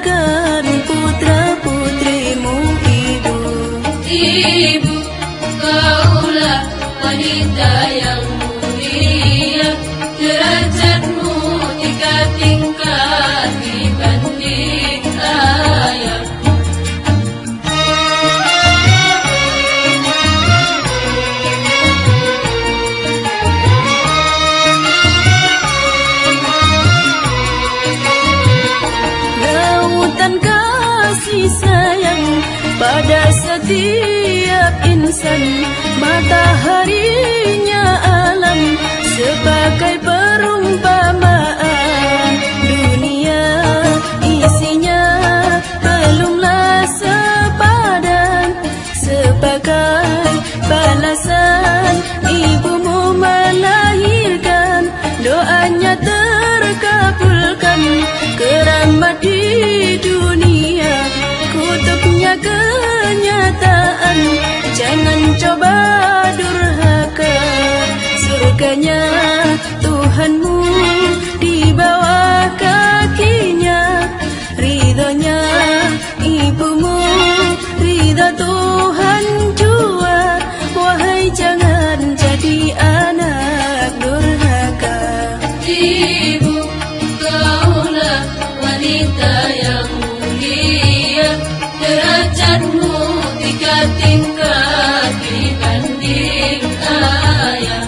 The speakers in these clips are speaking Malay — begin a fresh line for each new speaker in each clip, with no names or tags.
banggakan putra-putrimu Ibu.
Ibu, kaulah wanita yang mulia, derajatmu 3 tingkat dibanding ayah.
Lautan kasih sayang pada setiap insan, mataharinya alam sebagai perumpamaan. Dunia isinya belumlah sepadan, sebagai balasan ibumu melahirkan, doanya terkabulkan. Keramat di dunia, kutubnya kenyataan. Jangan coba durhaka, surganya Tuhanmu di bawah kakinya. Ridhonya ibumu, ridho Tuhan jua. Wahai jangan jadi anak durhaka.
Ibu, kaulah wanita yang mulia, derajatmu 3 tingkat dibanding ayah.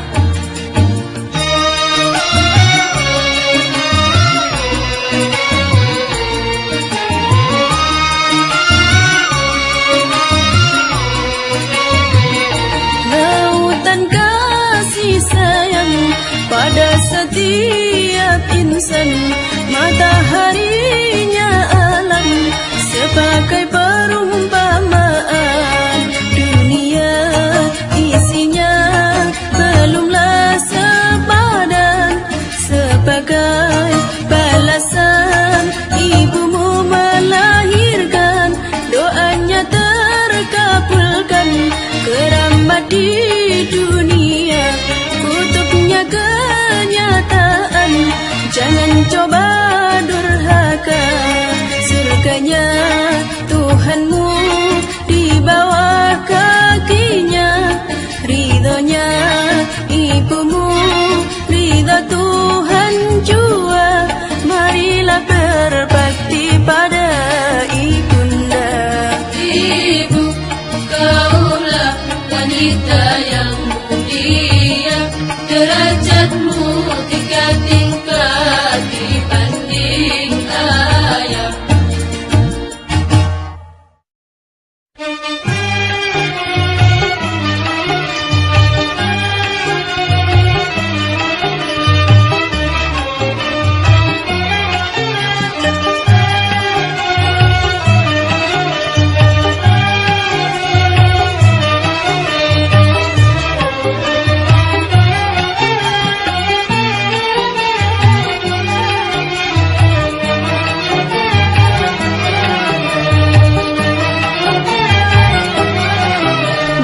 Lautan kasih sayang pada setiap insan, mataharinya alam sebagai perumpamaan. Dunia isinya belumlah sepadan, sebagai balasan ibumu melahirkan, doanya terkabulkan. Keramat di dunia, kutubnya kenyataan. Jangan coba durhaka, surganya Tuhanmu di bawah kakinya. Ridhonya ibumu, ridho Tuhan jua. Marilah berbakti pada ibunda.
Ibu, kaulah wanita yang mulia, derajatmu 3 tingkat dibanding ayah.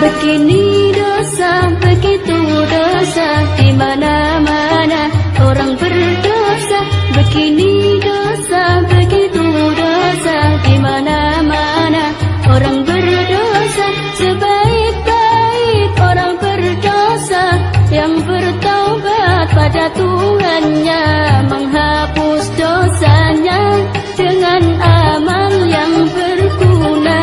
Begini dosa, begitu dosa, di mana-mana orang berdosa. Begini dosa, begitu dosa, di mana-mana orang berdosa. Sebaik-baik orang berdosa yang bertaubat pada Tuhannya, menghapus dosanya dengan amal yang berguna.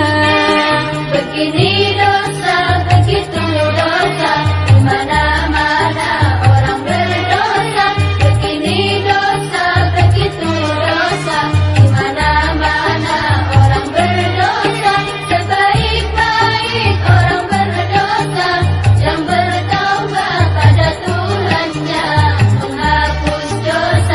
Begini dosa, begitu dosa, di mana-mana orang berdosa. Begini dosa, begitu dosa, di mana-mana orang berdosa. Sebaik-baik orang berdosa yang bertaubat pada Tuhannya, menghapus dosa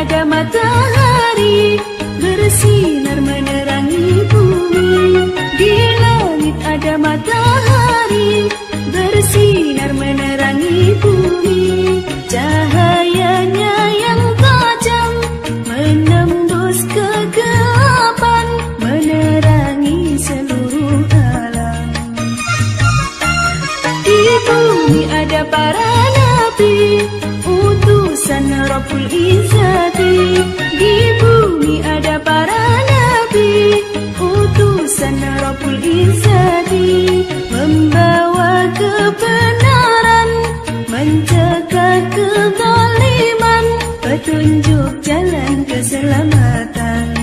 ada matahari bersinar menerangi bumi. Di langit ada matahari bersinar menerangi bumi. Cahayanya yang tajam menembus kegelapan, menerangi seluruh alam. Di bumi ada para nabi, utusan Rabbul Izzati. Di bumi ada para nabi, utusan Rabbul Izzati, membawa kebenaran, mencegah kezaliman, petunjuk jalan keselamatan.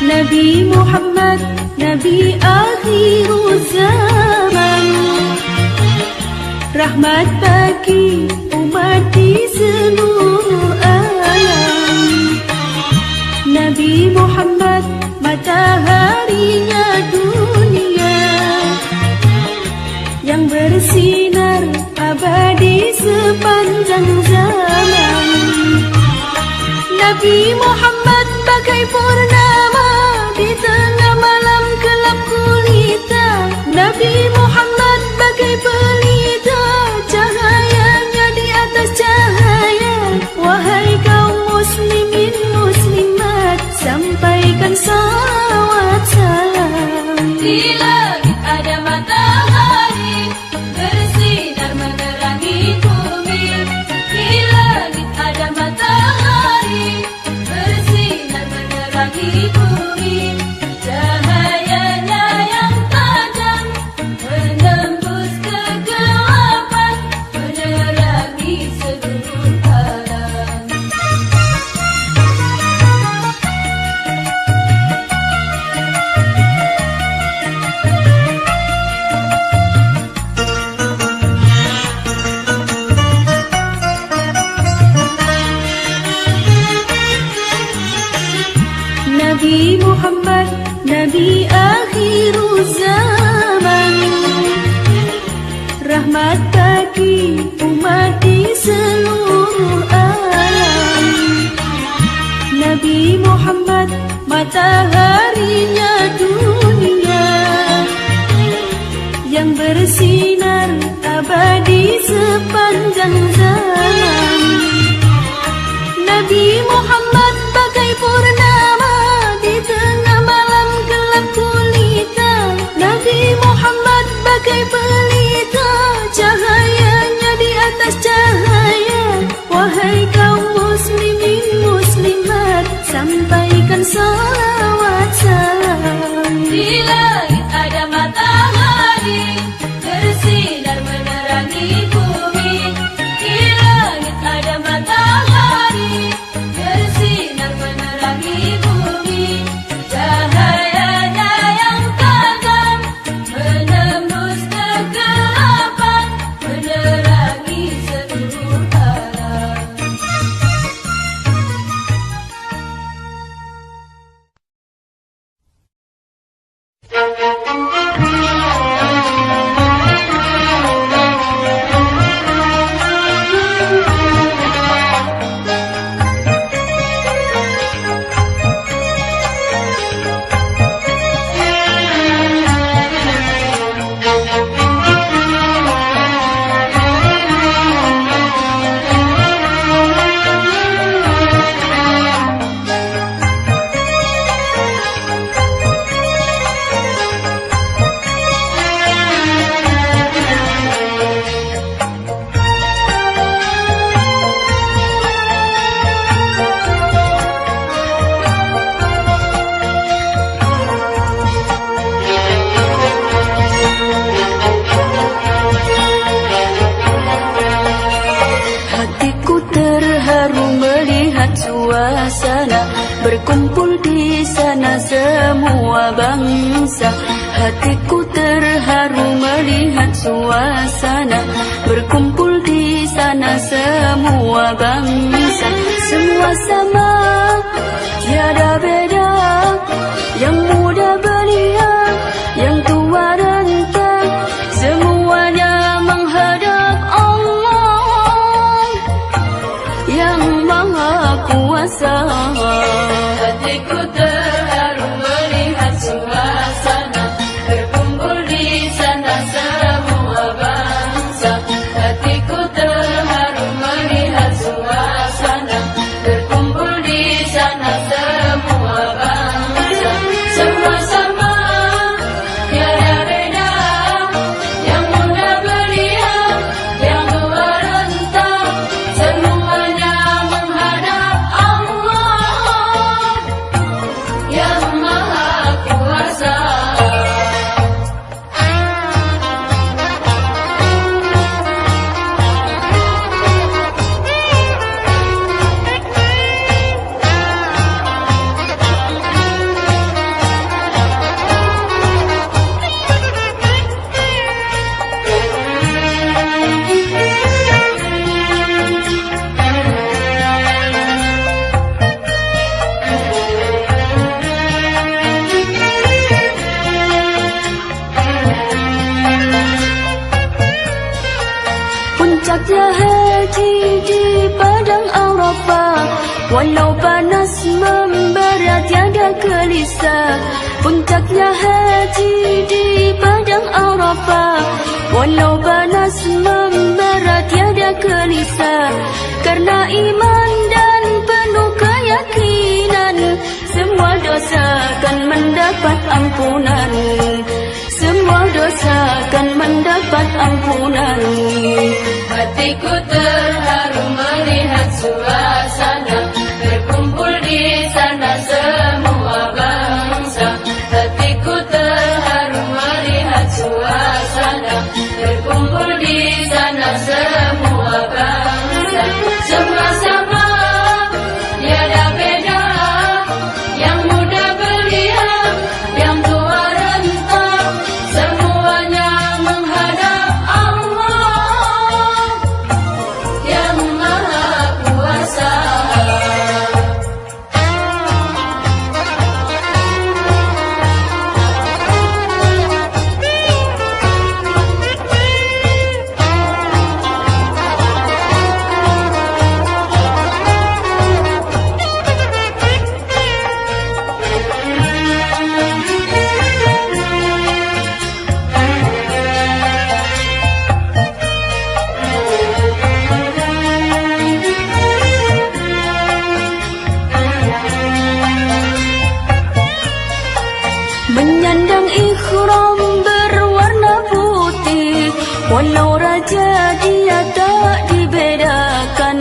Nabi Muhammad, Nabi akhir zaman, rahmat bagi umat di seluruh alam. Nabi Muhammad, mataharinya dunia, yang bersinar abadi sepanjang zaman. Nabi Muhammad bagai purnama di tengah malam gelap gulita. Nabi Muhammad bagai pelita, cahayanya di atas cahaya. Wahai kaum muslimin muslimat, sampaikan salawat salam.
Di langit ada matahari bersinar menerangi bumi. Di langit ada matahari bersinar menerangi bumi. Cahayanya yang tajam menembus kegelapan, menerangi seluruh alam.
Nabi Muhammad, Nabi akhir zaman, rahmat bagi umat di seluruh alam. Nabi Muhammad, mataharinya dunia, yang bersinar abadi sepanjang zaman. Nabi Muhammad bagai purnama di tengah malam gelap gulita. Nabi Muhammad bagai pelita, cahayanya di atas cahaya. Wahai kaum muslimin muslimat, sampaikan salawat salam.
Di langit ada matahari bersinar menerangi bumi. Di langit ada matahari bersinar menerangi bumi. Cahayanya yang tajam menembus kegelapan, menerangi seluruh alam.
suasana, berkumpul di sana semua bangsa. Hatiku terharu melihat suasana, berkumpul di sana semua bangsa. Semua sama, tiada beda. Yang muda belia, yang tua renta, semuanya menghadap Allah yang Maha Kuasa.
Hatiku terharu melihat suasana berkumpul di sana semua bangsa. Hatiku terharu melihat suasana berkumpul di sana semua bangsa. Semua sama, tiada beda. Yang muda belia, yang tua renta, semuanya menghadap Allah yang Maha Kuasa.
Puncaknya haji di padang Arafah, walau panas membara tiada gelisah. Puncaknya haji di padang Arafah, walau panas membara tiada gelisah. Karena iman dan penuh keyakinan, semua dosa akan mendapat ampunan. Semua dosa akan mendapat ampunan.
Hatiku terharu melihat suasana berkumpul di sana semua bangsa. Hatiku terharu melihat suasana berkumpul di sana semua bangsa. Semua sama, tiada beda. Yang muda belia, yang tua renta, semuanya menghadap Allah yang Maha Kuasa.
Menyandang ikhram berwarna putih, walau raja dia tak dibedakan.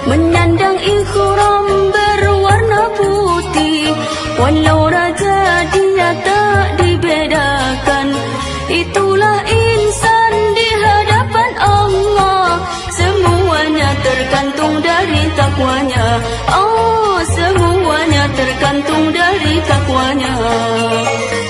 Menyandang ikhram berwarna putih, walau raja dia tak dibedakan. Itulah insan di hadapan Allah, semuanya tergantung dari takwanya. Oh, semuanya tergantung dari takwanya.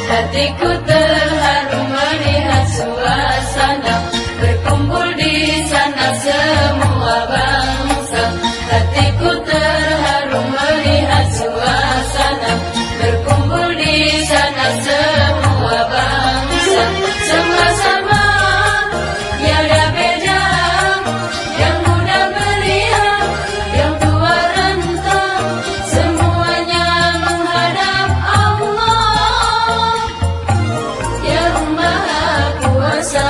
Hatiku terharu melihat suasana berkumpul di sana semua bangsa. Hatiku terharu melihat suasana berkumpul di sana semua bangsa. Semua sama, tiada beda. Yang muda belia, yang tua renta, semuanya menghadap Allah yang Maha Kuasa.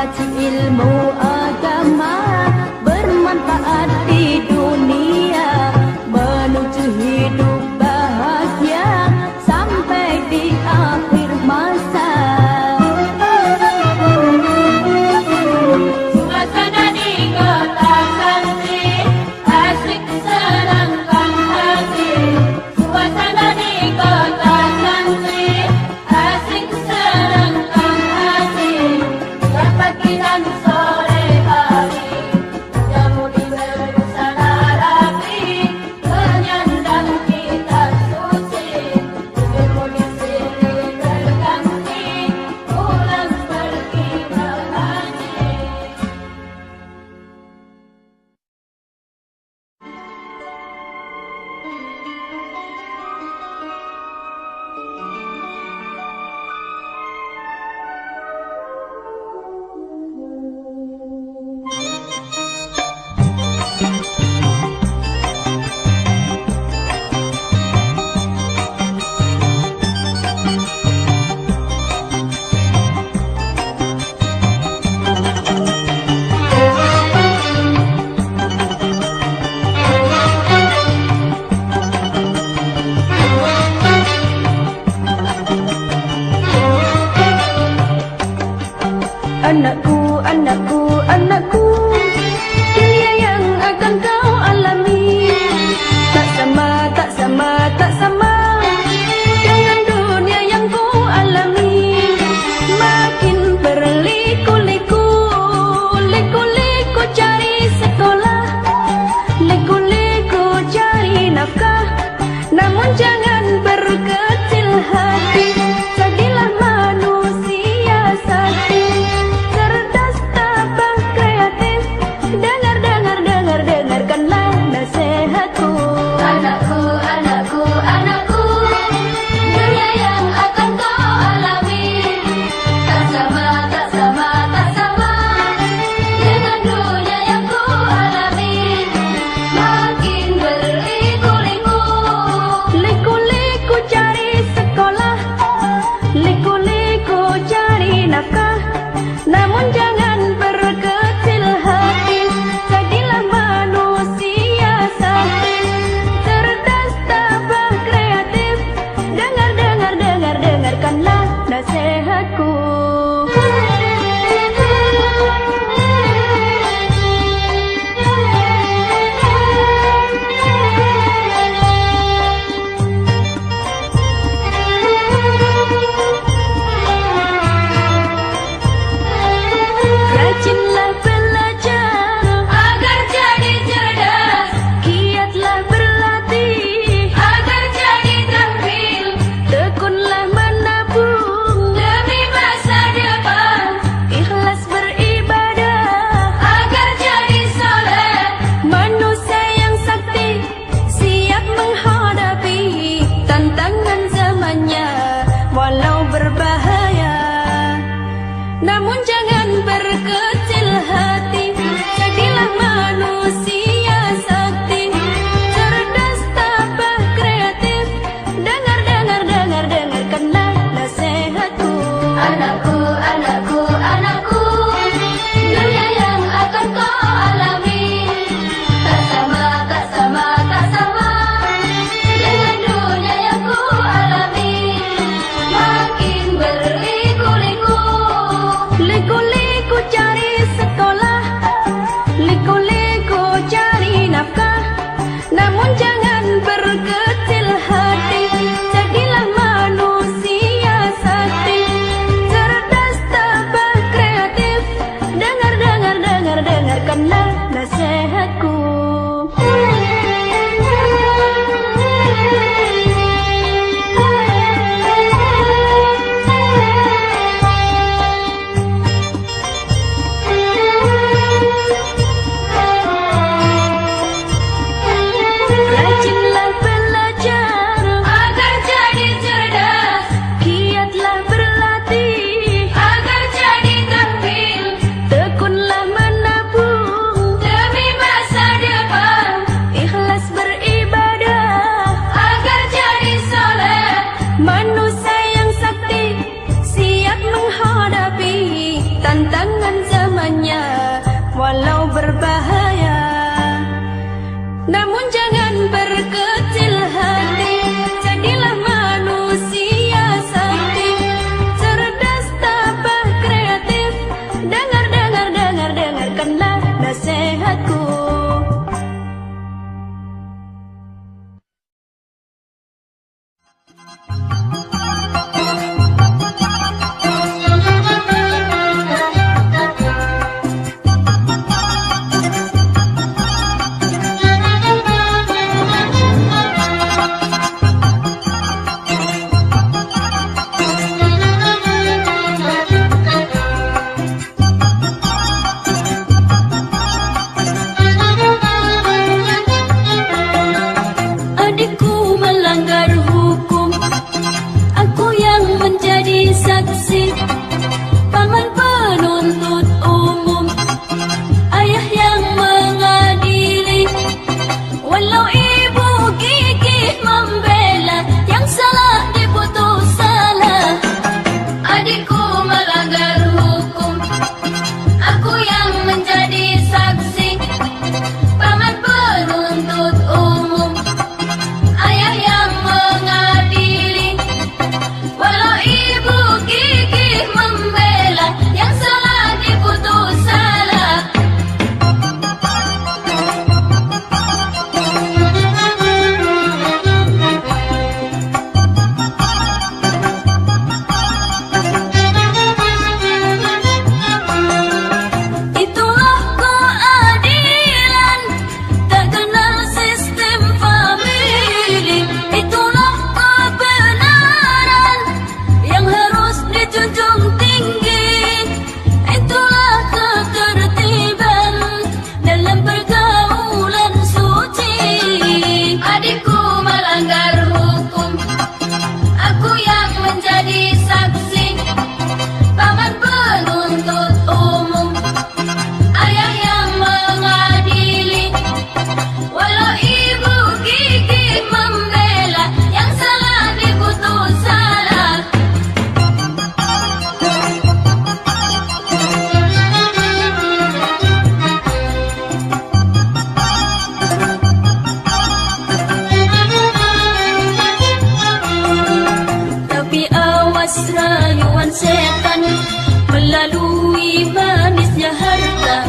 mengkaji ilmu agama bermanfaat di dunia menuju hidup bahagia sampai di akhir masa.
Suasana di kota santri asik senangkan hati. Suasana di kota santri asik senangkan hati. Setiap pagi dan sore hari jamu diberi sana rapi menyandang kita suci. Ilmu di sini berganti pulang pergi mengaji.
Anakku, anakku, anakku, dunia yang akan kau alami tak sama, tak sama, tak sama dengan dunia yang ku alami. Makin berliku-liku, liku-liku cari sekolah, liku-liku cari nafkah, namun jangan berkecil hati. Jadilah manusia sakti, cerdas, tabah, kreatif. Dengarkanlah nasihatku.
Anakku, anakku, anakku, dunia yang akan kau alami tak sama, tak sama, tak sama dengan dunia yang ku alami. Makin berliku-liku,
Liku-liku cari sekolah, liku-liku cari nafkah, namun jangan berkecil hati. Jadilah manusia sakti, cerdas, tabah, kreatif. Dengarkanlah nasihatku. Rajinlah belajar
agar jadi cerdas,
giatlah berlatih,
agar jadi terampil,
tekunlah menabung,
demi masa depan,
ikhlas beribadah,
agar jadi soleh.
manusia yang sakti, siap menghadapi tantangan zamannya walau berbahaya. Namun jangan berkecil hati, jadilah manusia sakti, cerdas, tabah, kreatif. Dengarkanlah nasihatku.
Anakku, anakku, anakku, dunia yang akan kau alami tak sama, tak sama, tak sama dengan dunia yang ku alami. Makin berliku-liku,
Liku-liku cari sekolah, liku-liku cari nafkah, namun jangan berkecil hati. Jadilah manusia sakti, cerdas, tabah, kreatif. Dengarkanlah nasihatku. Rajinlah belajar
agar jadi cerdas,
giatlah berlatih,
agar jadi terampil,
tekunlah menabung,
demi masa depan,
ikhlas beribadah,
agar jadi soleh.
manusia yang sakti, siap menghadapi tantangan zaman. semuanya walau berbahaya. Namun jangan berkecil hati, jadilah manusia sakti, cerdas, tabah, kreatif. Dengarkanlah nasihatku. Adikku melanggar hukum, aku yang menjadi saksi, paman penuntut umum, ayah yang mengadili. Walau ibu gigih membela, yang salah diputus salah.
Adikku melanggar hukum, aku yang menjadi saksi, paman penuntut umum, ayah yang mengadili. Walau ibu gigih membela, yang salah diputus salah.
Itulah keadilan, tak kenal sistem famili. Itulah kebenaran yang harus dijunjung tinggi. Itulah ketertiban dalam pergaulan suci.
Adikku melanggar hukum, aku yang menjadi saksi, paman penuntut umum, ayah yang mengadili. Walau ibu gigih membela, yang salah diputus salah.
Tapi awas rayuan setan melalui manisnya harta.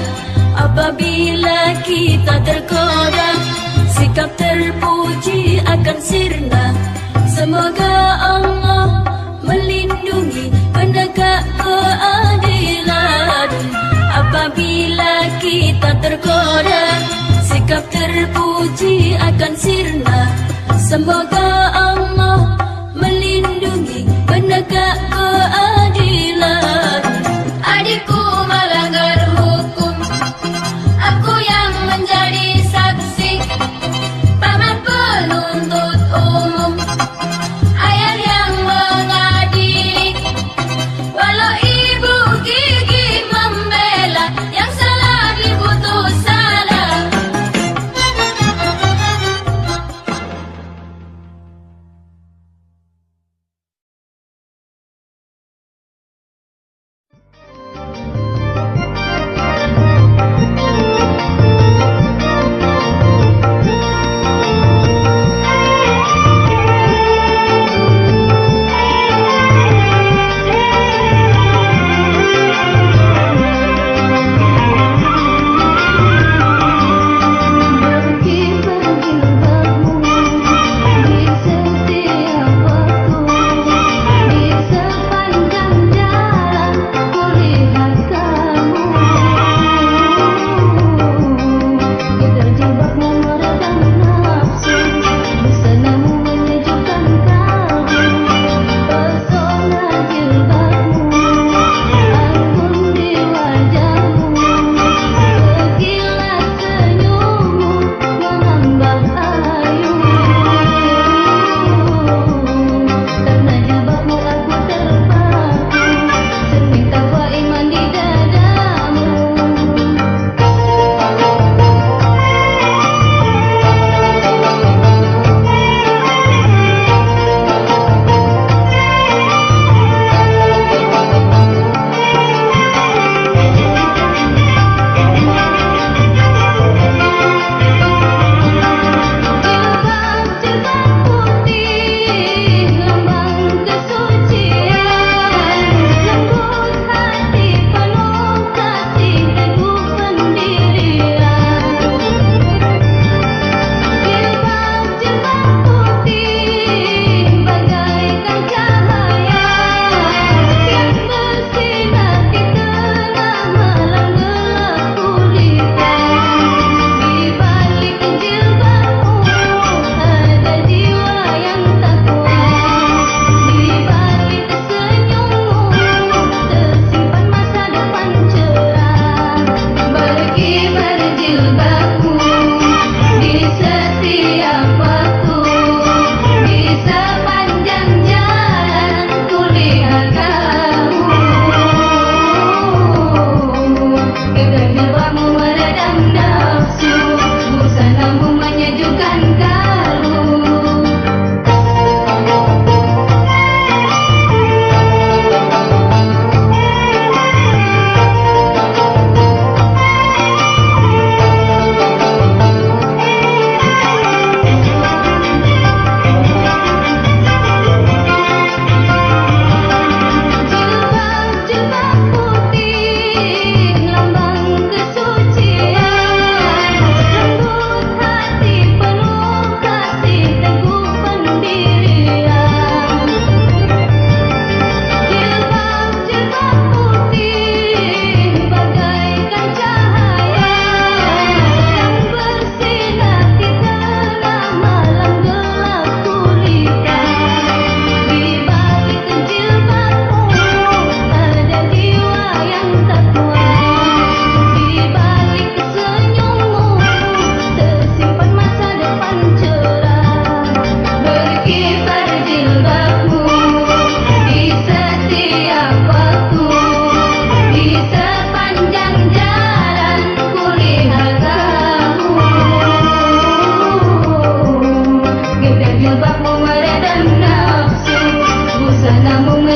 Apabila kita tergoda, sikap terpuji akan sirna. Semoga Allah melindungi penegak keadilan. Apabila kita tergoda, sikap terpuji akan sirna. Semoga Allah melindungi penegak keadilan.
Adikku melanggar hukum, aku yang menjadi saksi, paman penuntut umum, ayah yang mengadili. Walau ibu gigih membela, yang salah diputus salah.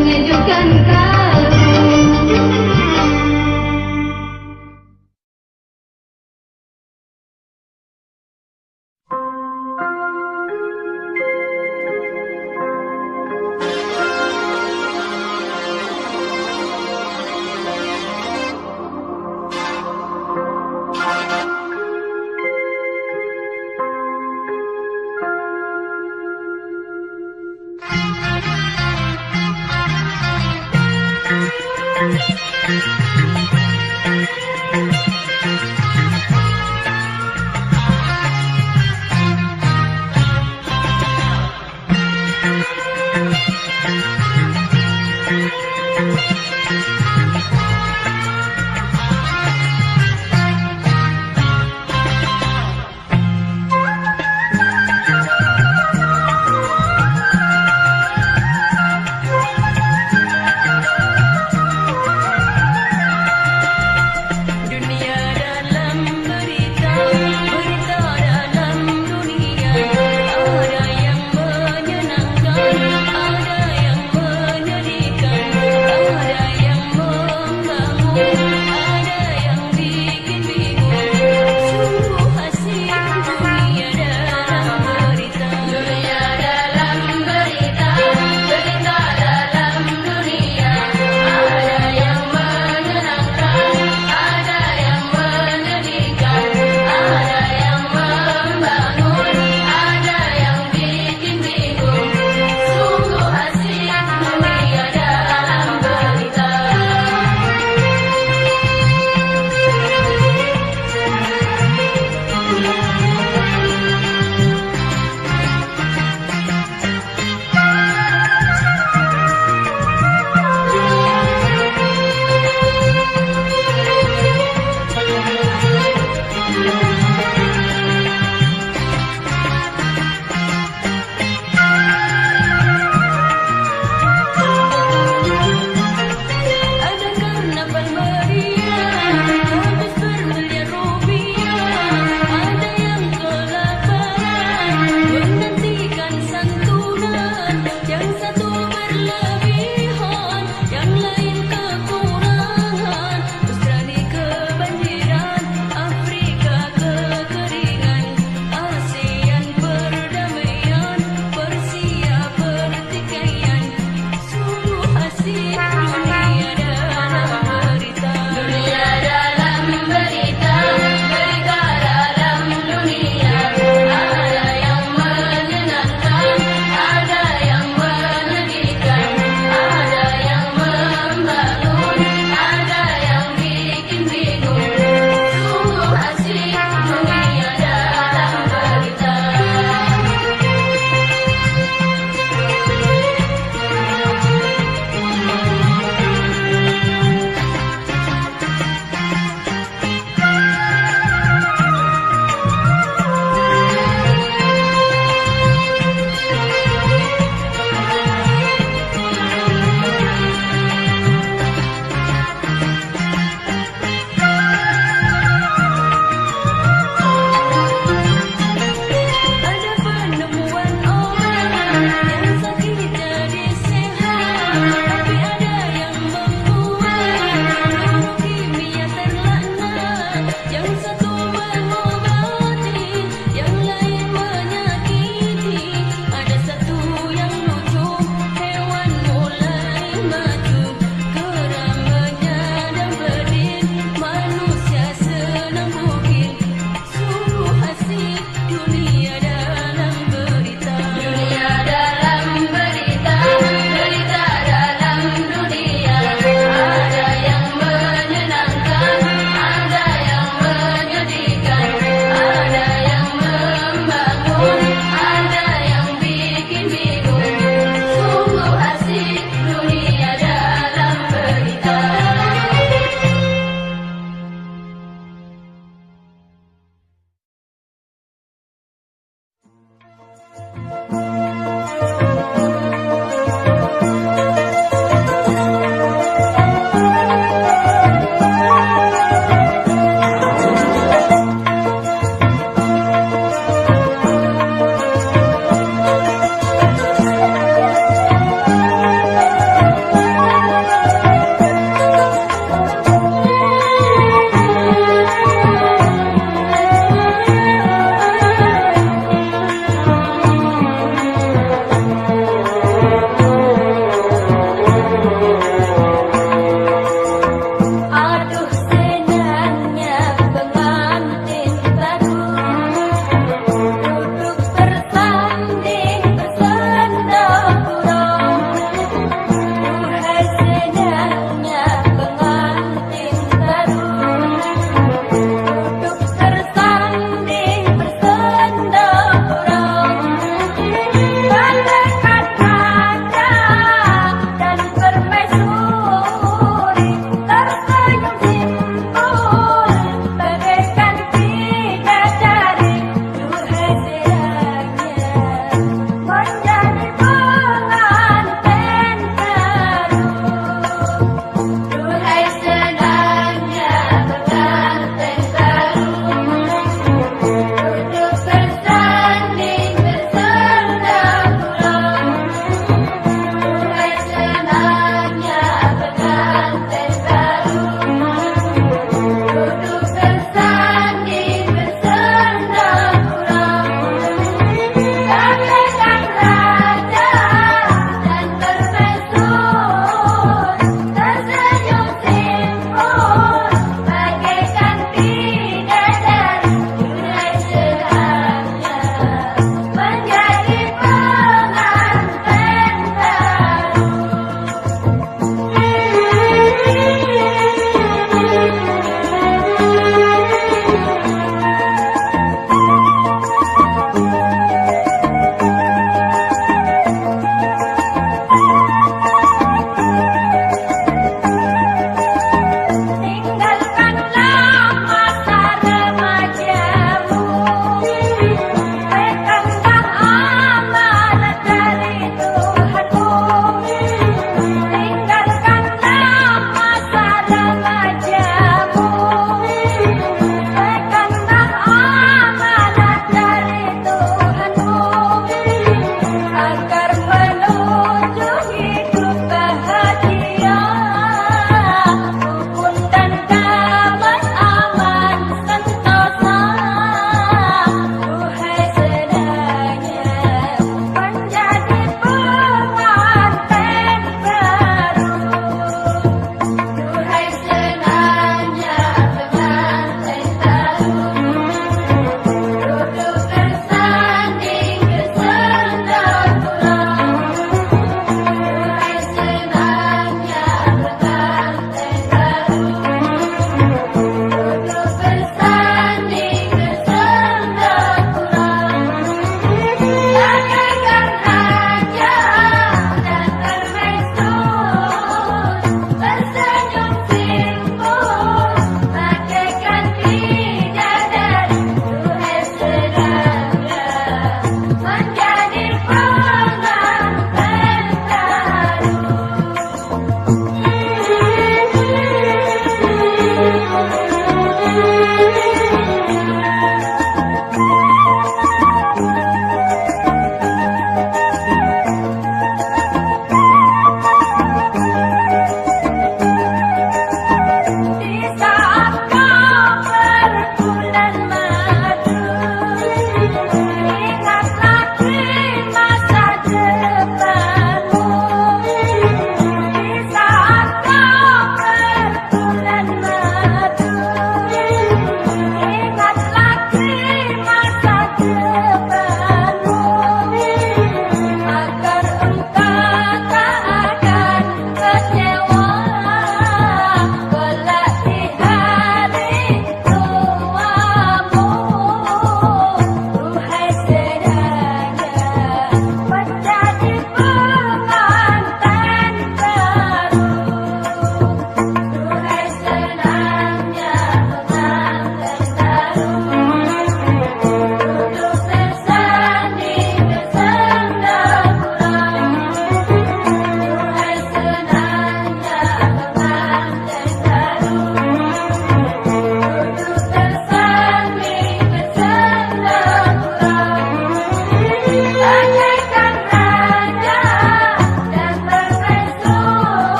menyejukkan kau. Dunia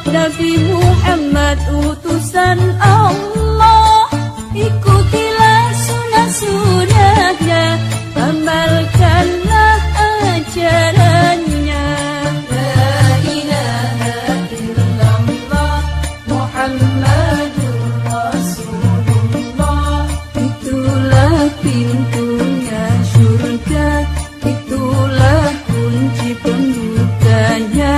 Nabi Muhammad utusan Allah, ikutilah sunnah-sunnahnya, amalkanlah ajarannya. La ilaha illallah Muhammadur Rasulullah, itulah pintunya surga, itulah kunci pembukanya.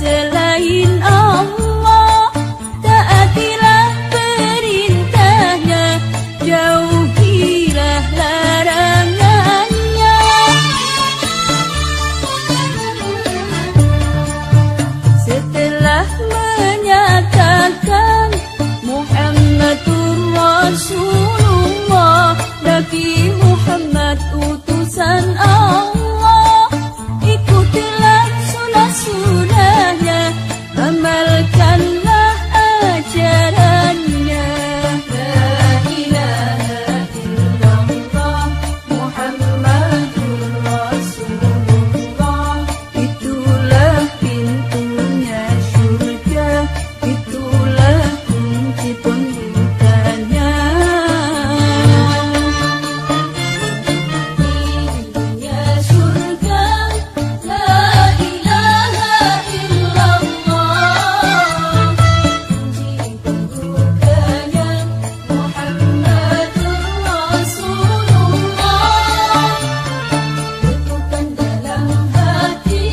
Selain Allah, taatilah perintahnya, jauhilah larangannya. Setelah menyatakan Muhammadur Rasulullah, Nabi Muhammad utusan Allah, ikutilah sunnah-sunnahnya, amalkanlah ajarannya. La ilaha illallah Muhammadur Rasulullah, itulah pintunya surga, itulah kunci pembukanya. Pintunya surga, la ilaha illallah, kunci pembukanya Muhammadur Rasulullah. Letakkan dalam hati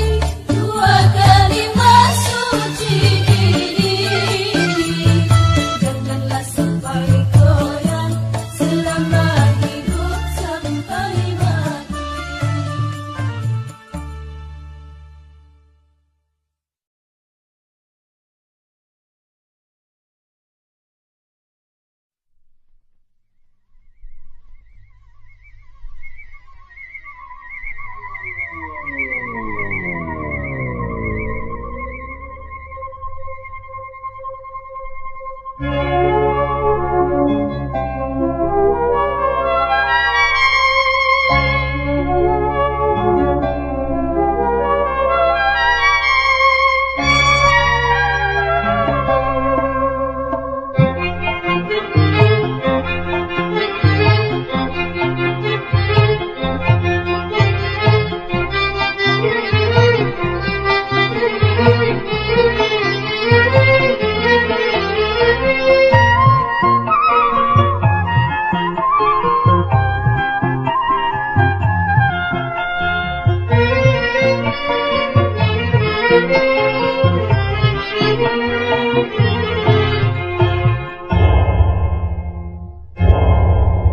dua kalimat suci ini, janganlah sampai goyah selama hidup sampai mati.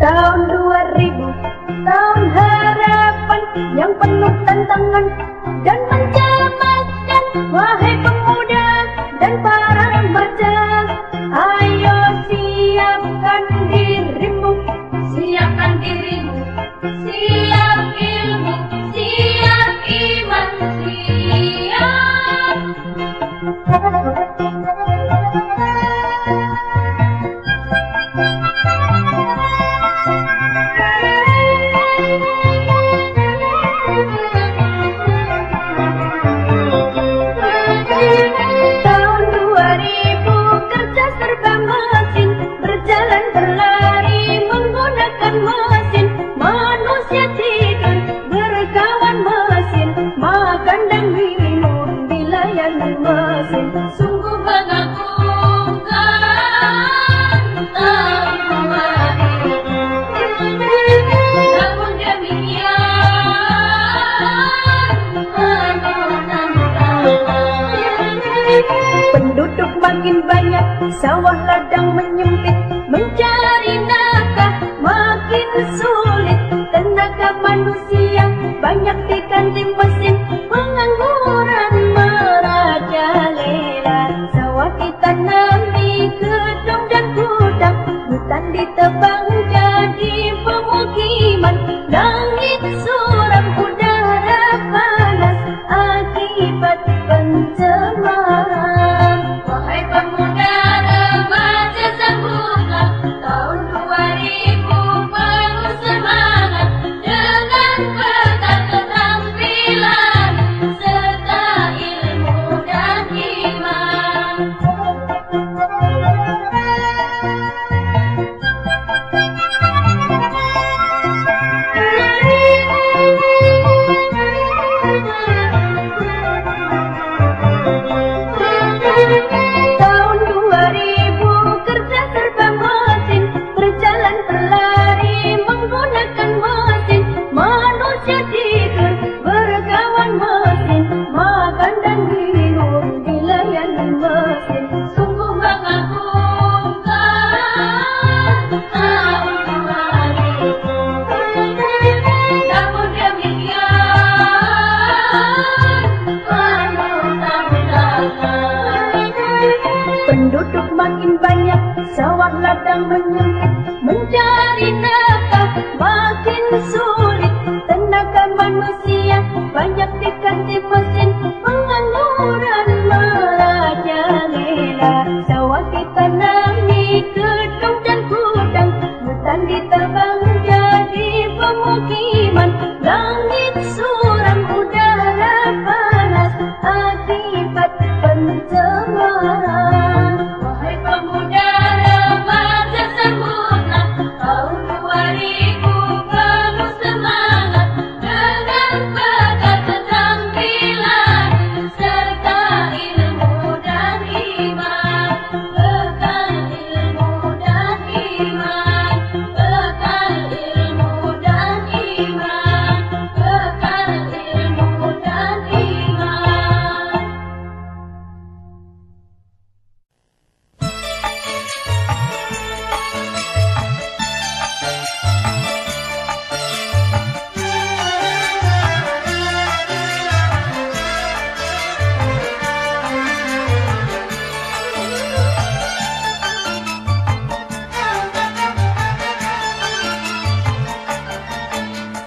Tahun 2000, tahun harapan yang penuh tantangan dan mencemaskan. Wahai pemuda dan para remaja, ayo siapkan dirimu, siapkan dirimu, siap ilmu, siap iman, siap. Tahun 2000 kerja serba mesin, berjalan berlalu. sawah ladang menyempit, mencari nafkah makin sulit. Tenaga manusia banyak diganti mesin, pengangguran merajalela. Sawah ditanami gedung dan gudang, hutan ditebang jadi pemukiman. Langit suram, udara panas akibat pencemaran.
Wahai pemuda remaja sambutlah tahun 2000 penuh semangat dengan peta keterampilan serta ilmu dan iman.
Tahun 2000 kerja serba mesin, berjalan berlari menggunakan mesin. Manusia tidur berkawan mesin, makan dan minum dilayani mesin.
Sungguh mengagumkan tahun 2000. Namun demikian penuh tantangan.
Penduduk makin banyak, sawah ladang menyempit, mencari nafkah makin sulit. Tenaga manusia banyak diganti mesin, pengangguran merajalela. Sawah ditanami gedung dan gudang, hutan ditebang jadi pemukiman. Langit suram, udara panas akibat pencemaran.
Wahai pemuda remaja sambutlah tahun 2000 penuh semangat dengan peta keterampilan serta ilmu dan iman. Bekal ilmu dan iman, bekal ilmu dan iman, bekal ilmu dan iman.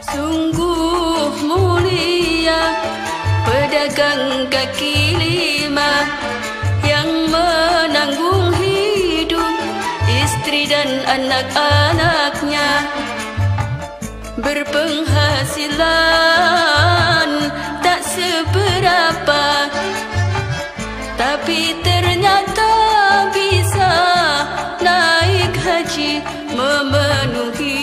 Sungguh mulia pedagang kaki lima yang menanggung hidup istri dan anak-anaknya. Berpenghasilan tak seberapa, tapi ternyata bisa naik haji memenuhi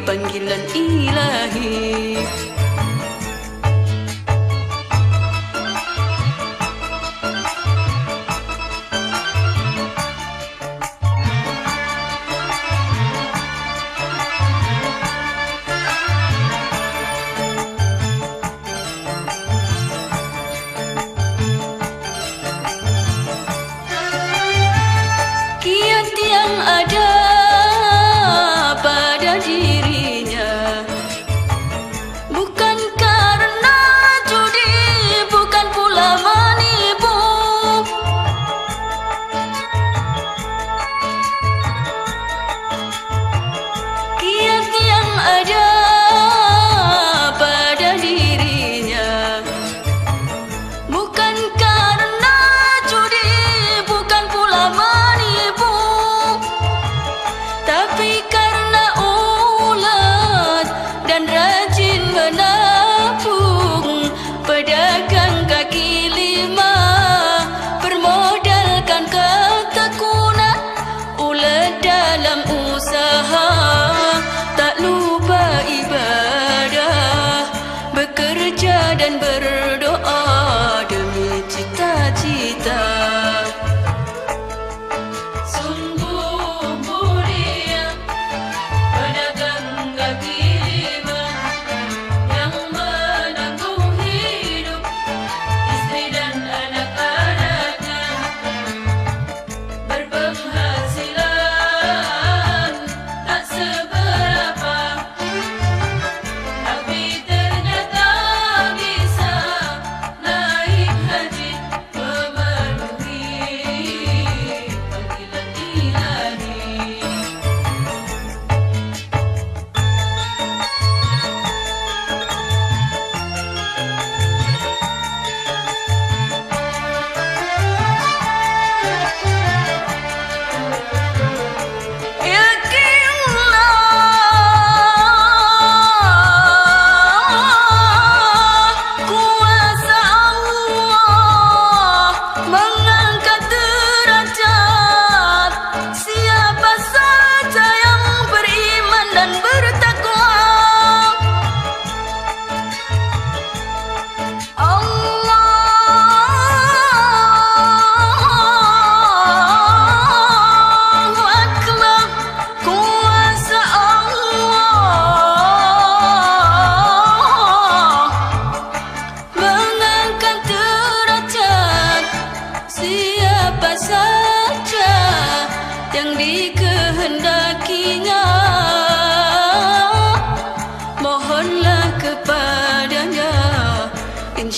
panggilan ilahi. Kiat yang ada pada dirinya bukan karena judi, bukan pula menipu. Kiat yang ada pada dirinya bukan karena judi, bukan pula menipu, tapi karena ulet dan rajin menabung. Pedagang kaki lima bermodalkan ketekunan, ulet dalam usaha, tak lupa ibadah, bekerja dan berdoa demi cita-cita. Sungguh mulia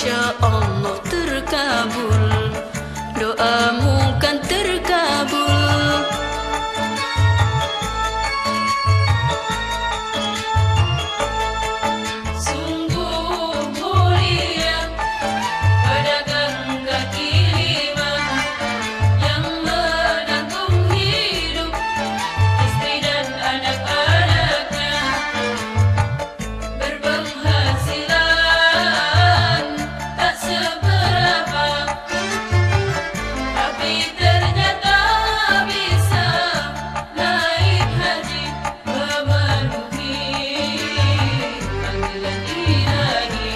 insya Allah terkabul, doamu kan terkabul. Sungguh mulia pedagang kaki lima yang menanggung hidup istri dan anak-anaknya, berpenghasilan tak seberapa, tapi ternyata bisa naik haji memenuhi panggilan ilahi.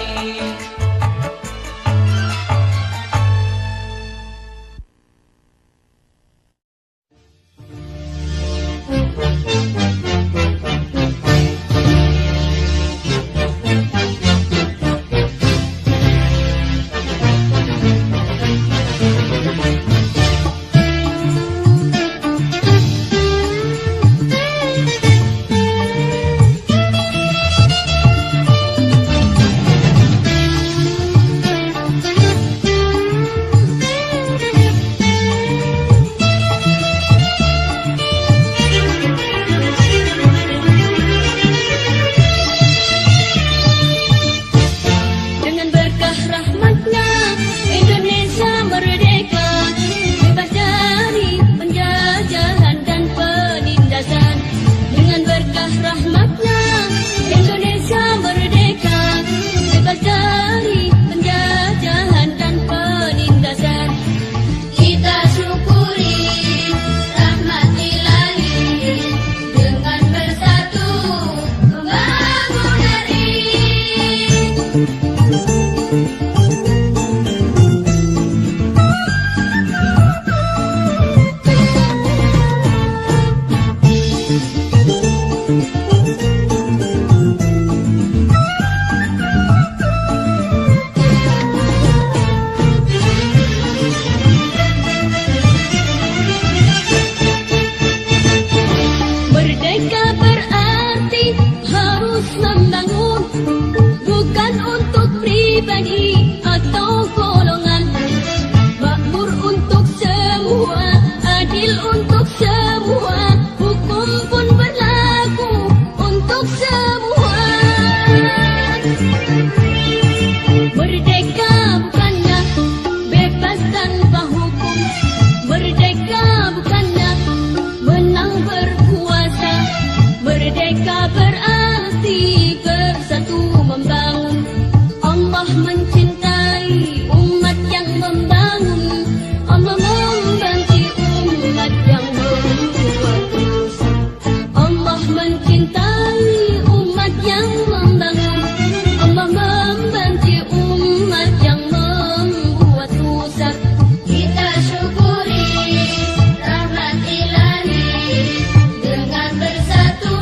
Dengan berkah rahmatnya Indonesia merdeka, bebas dari penjajahan dan penindasan. Dengan berkah rahmatnya Indonesia merdeka, bebas dari penjajahan dan penindasan.
Kita syukuri rahmat ilahi dengan bersatu membangun negeri.
Merdeka berarti harus membangun, bukan untuk pribadi atau golongan. Makmur untuk semua, adil untuk semua, hukum pun berlaku untuk semua. Merdeka bukannya bebas tanpa hukum, merdeka bukannya menang berkuasa, merdeka berarti bersatu membangun. Allah mencintai umat yang membangun, Allah membenci umat yang membuat dosa. Allah mencintai umat yang membangun, Allah membenci umat yang membuat rusak.
Kita syukuri rahmat ilahi dengan bersatu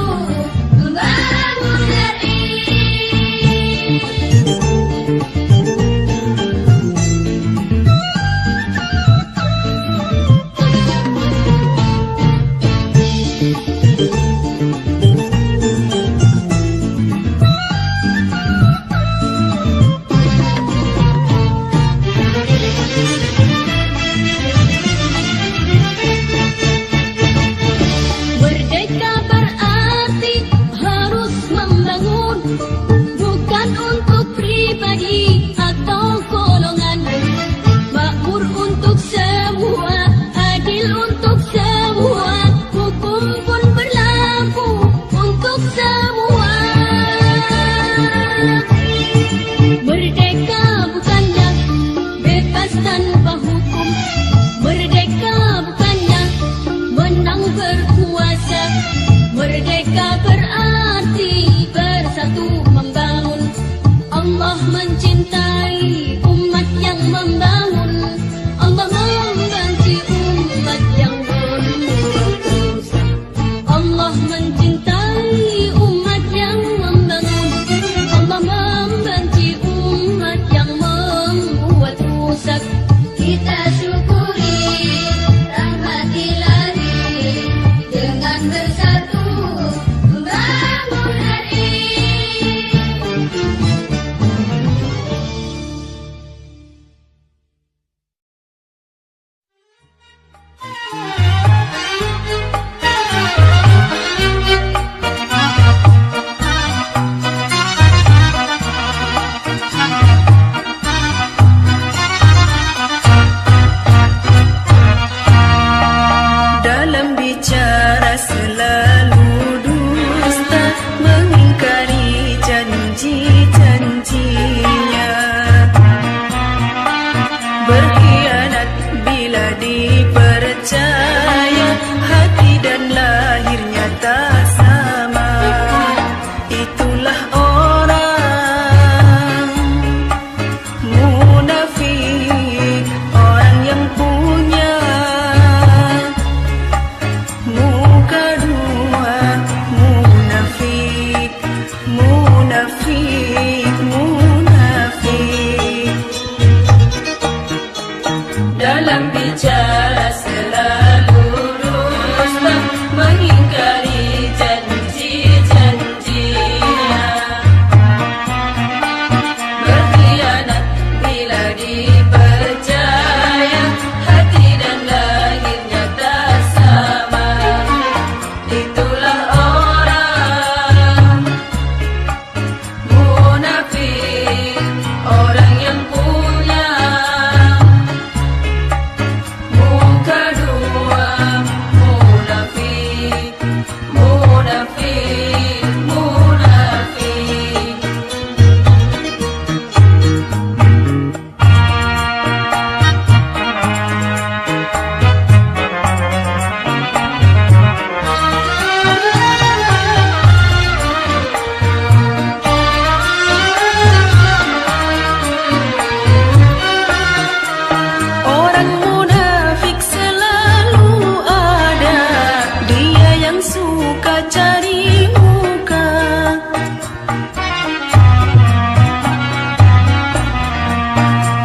membangun negeri.
Merdeka berarti harus membangun, bukan untuk pribadi atau golongan. Makmur untuk semua, adil untuk semua, hukum pun berlaku untuk semua. Merdeka bukannya bebas tanpa hukum, merdeka bukannya menang berkuasa, merdeka berarti bersatu membangun. Allah mencintai umat yang membangun, Allah membenci umat yang berbuat dosa. Allah mencintai umat yang membangun, Allah membenci umat yang membuat rusak.
Kita syukuri rahmat ilahi dengan bersatu membangun negeri.
suka cari muka.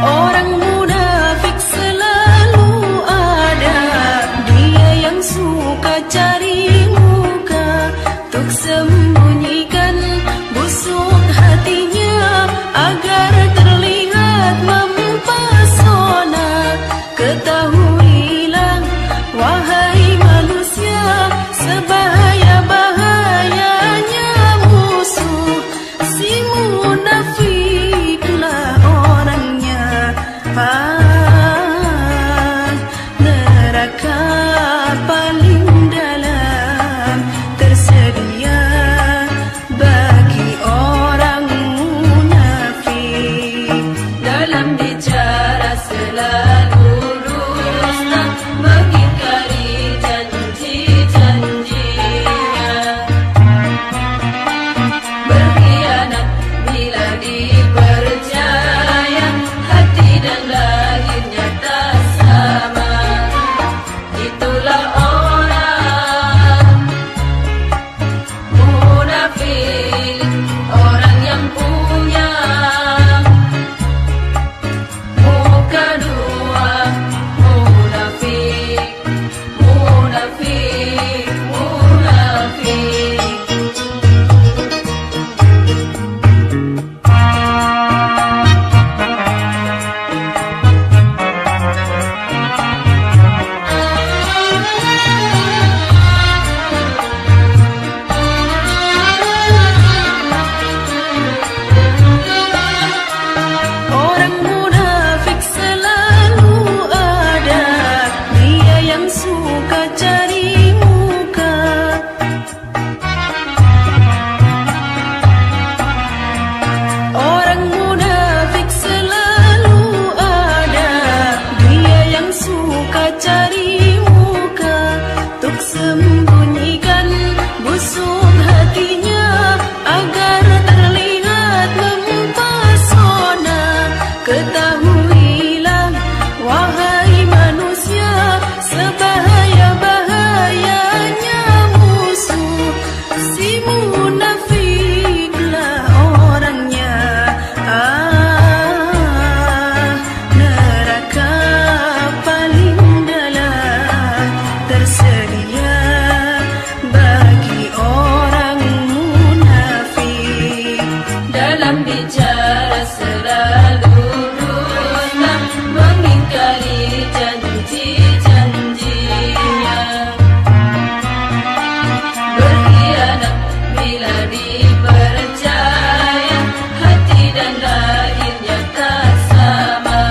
Orang munafik selalu ada, dia yang suka cari muka, tuk sembunyikan busuk hatinya agar terlihat mempesona. Ketahuilah wahai manusia, sebahaya-bahayanya musuh. Si munafiklah orangnya, neraka paling dalam tersedia bagi orang munafik. Dalam bicara selalu dusta, mengingkari janji-janjinya, berkhianat bila dipercaya, hati dan lahirnya tak sama. Itulah orang munafik, orang yang punya muka dua. Munafik, munafik, munafik. Orang munafik selalu ada, dia yang suka cari muka. Orang munafik selalu ada, dia yang suka cari muka, tuk sembunyikan busuk hatinya agar terlihat mempesona. Ketahuilah wahai manusia, sebahaya-bahayanya musuh. Si munafiklah orangnya, neraka paling dalam tersedia bagi orang munafik. Dalam bicara selalu dusta, mengingkari janji-janjinya, berkhianat bila dipercaya, hati dan lahirnya tak sama.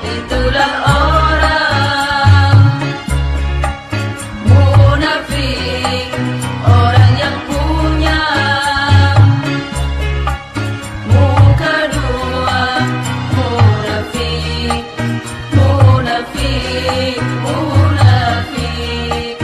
Itulah orang munafik, orang yang punya muka dua. Munafik, munafik, munafik.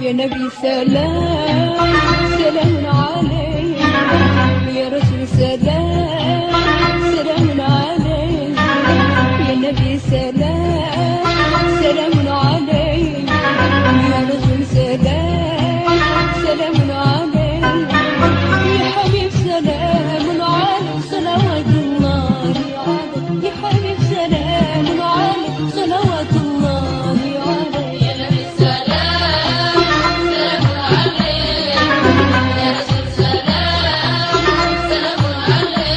يا نبي سلام سلام عليك، يا رسول سلام سلام عليك، يا نبي سلام سلام عليك، يا رسول سلام سلام عليك، يا حبيب سلام عليك صلوات الله عليك، يا حبيب سلام عليك صلوات الله عليك.
Ya Nabi salam, salam alaikum. Ya Rasul salam, salam alaikum.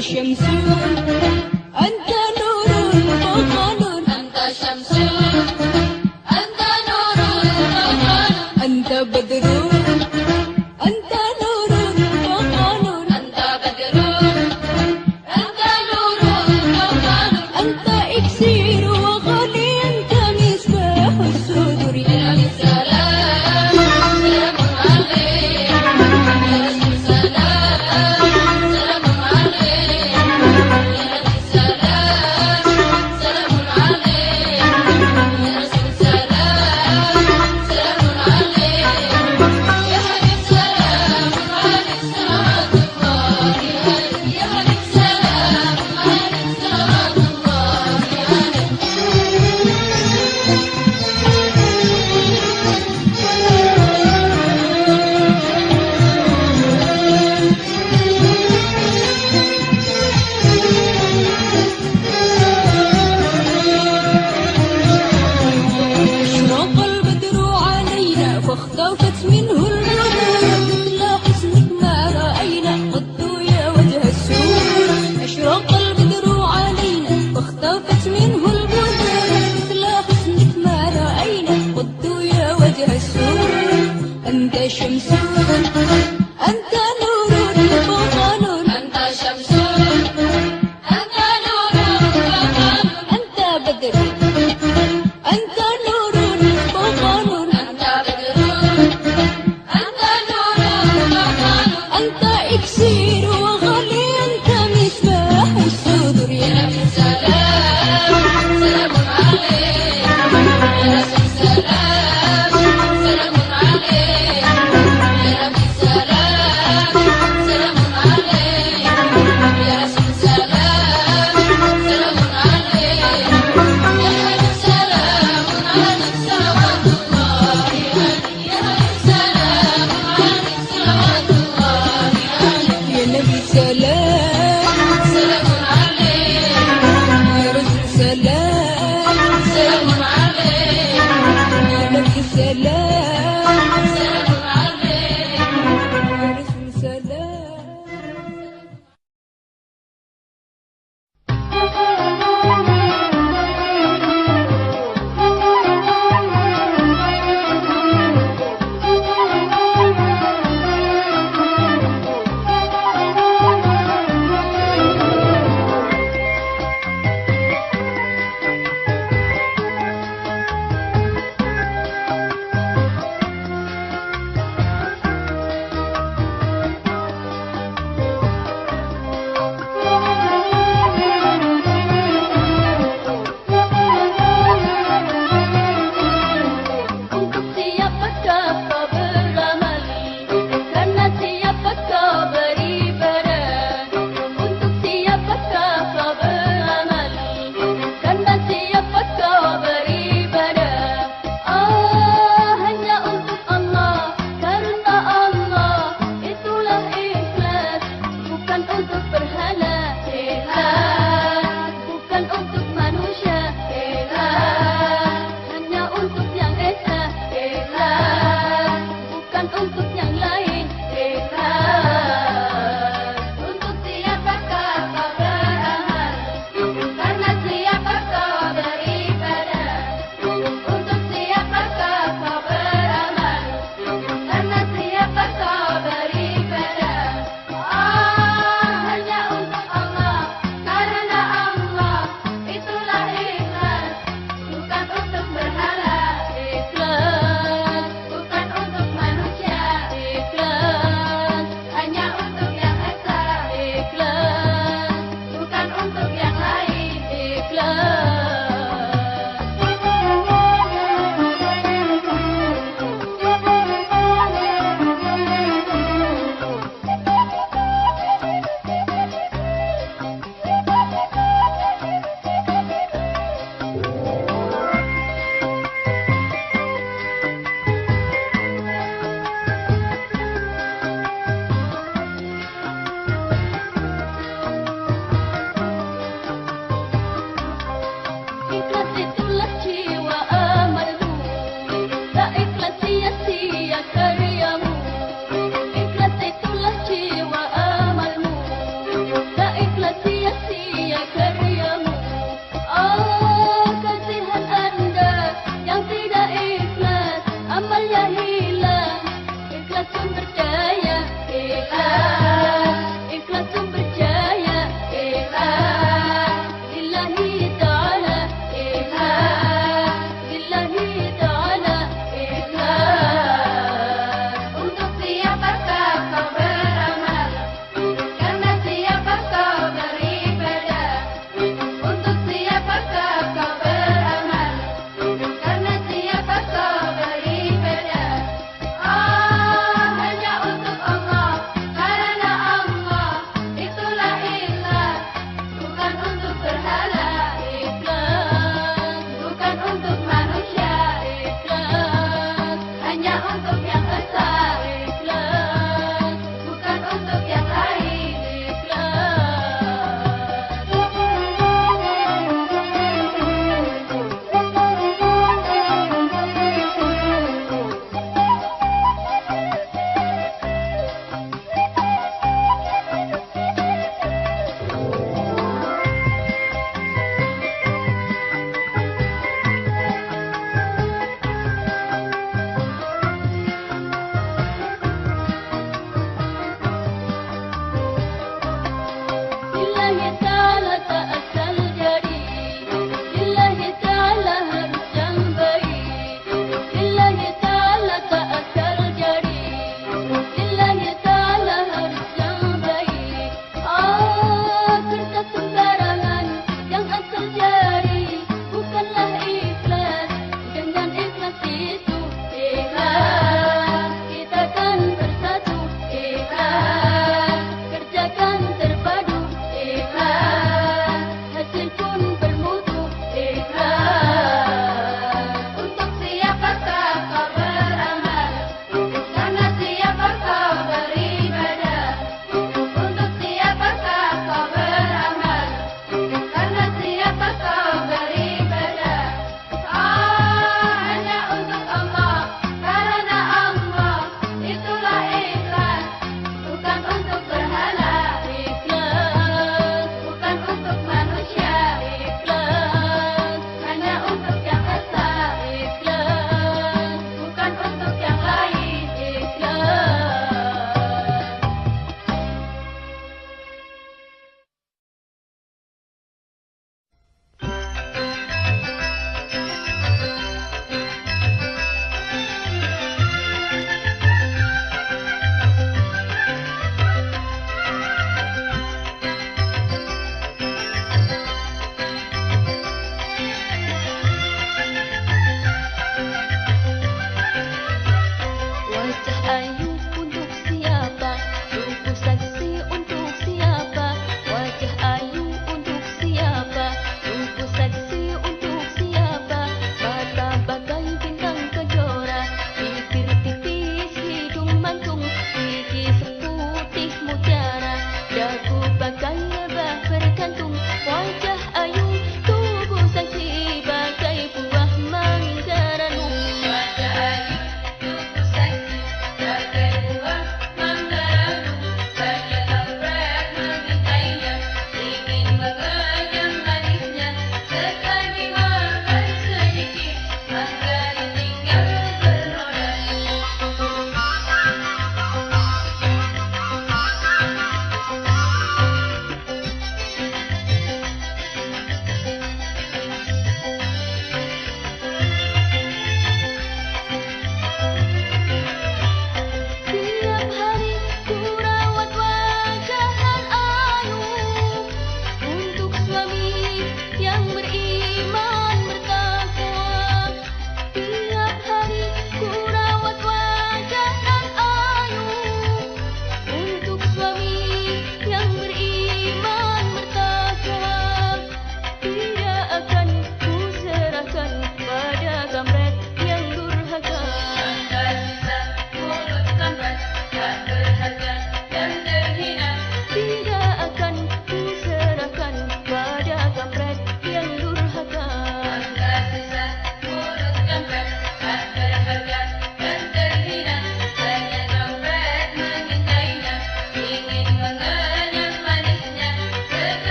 شمس أنت نور وقمر
أنت شمس أنت نور وقمر
أنت بدر أنت نور وقمر
أنت بدر أنت نور وقمر
أنت إكسير وغني أنت مصباح الصدور
يا نبي السلام سلام عليك يا رسول سلام سلام عليك يا نبي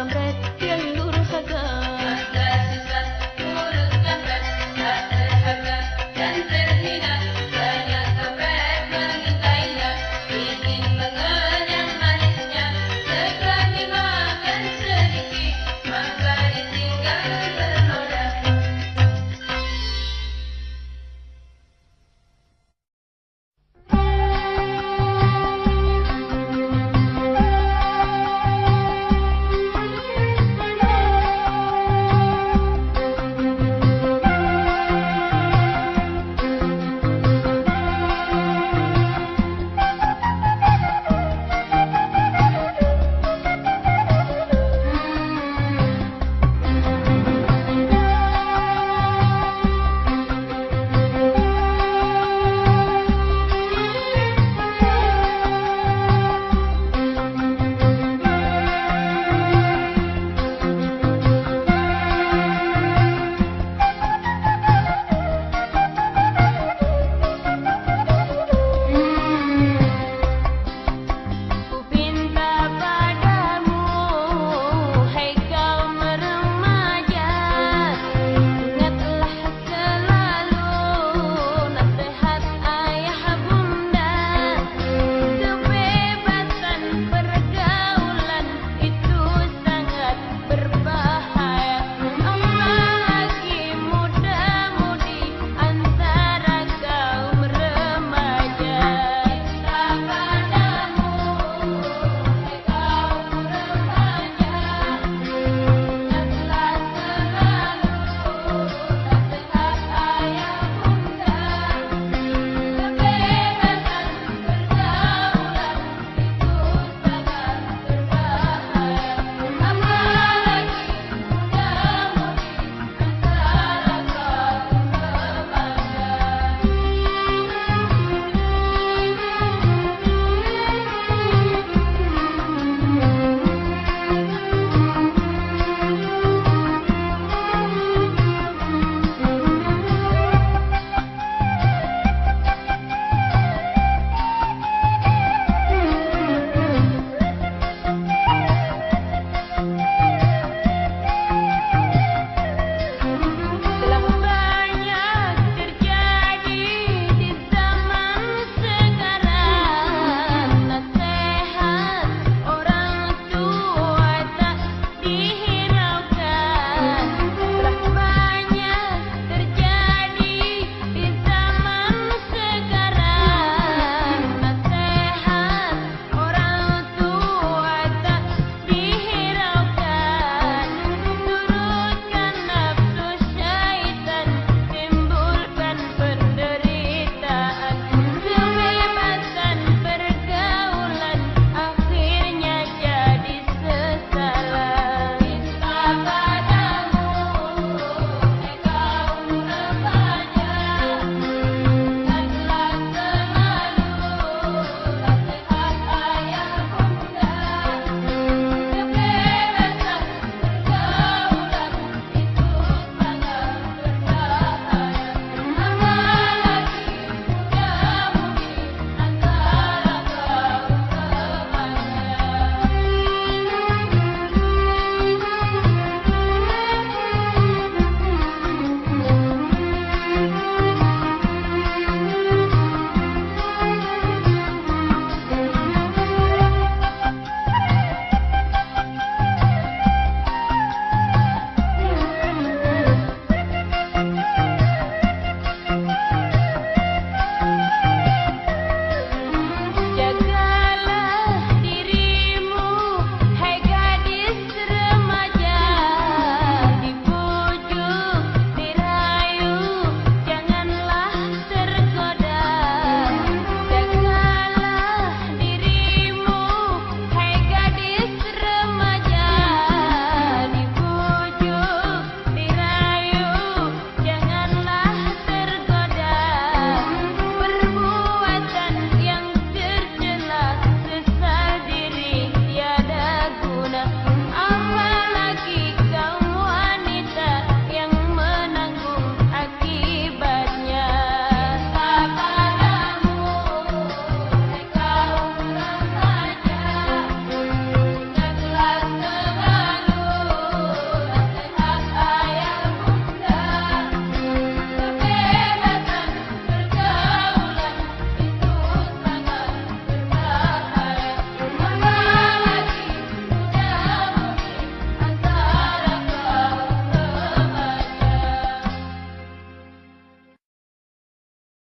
dompet